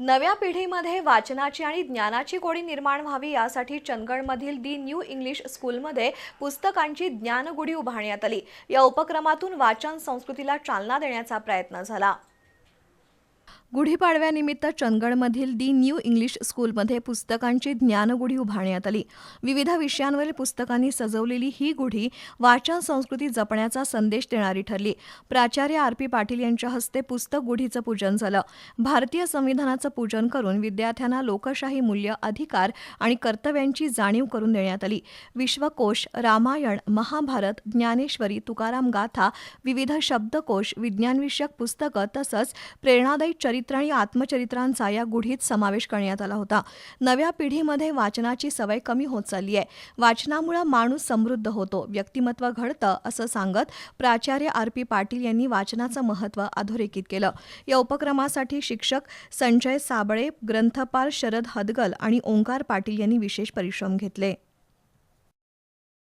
नव्या पिढीमध्ये वाचनाची आणि ज्ञानाची गोडी निर्माण व्हावी यासाठी चंदगडमधील दी न्यू इंग्लिश स्कूलमध्ये पुस्तकांची ज्ञानगुढी उभारण्यात आली। या उपक्रमातून वाचन संस्कृतीला चालना देण्याचा प्रयत्न झाला। गुढीपाडव्यानिमित्त चंदगडमधील दी न्यू इंग्लिश स्कूलमध्ये पुस्तकांची ज्ञानगुढी उभारण्यात आली। विविध विषयांवरील पुस्तकांनी सजवलेली ही गुढी वाचन संस्कृती जपण्याचा संदेश देणारी ठरली। प्राचार्य आर.पी. पाटील यांच्या हस्ते पुस्तक गुढीचं पूजन झालं। भारतीय संविधानाचं पूजन करून विद्यार्थ्यांना लोकशाही मूल्य, अधिकार आणि कर्तव्यांची जाणीव करून देण्यात आली। विश्वकोश, रामायण, महाभारत, ज्ञानेश्वरी, तुकाराम गाथा, विविध शब्दकोश, विज्ञानविषयक पुस्तकं तसंच प्रेरणादायी चरित्र आणि आत्मचरित्रांचा या गुढीत समावेश करण्यात आला होता। नव्या पिढीमध्ये वाचनाची सवय कमी होत चालली आहे। वाचनामुळे माणूस समृद्ध होतो, व्यक्तिमत्व घडतं असं सांगत प्राचार्य आर.पी. पाटील यांनी वाचनाचं महत्त्व अधोरेखित केलं। या उपक्रमासाठी शिक्षक संजय साबळे, ग्रंथपाल शरद हदगल आणि ओंकार पाटील यांनी विशेष परिश्रम घेतले।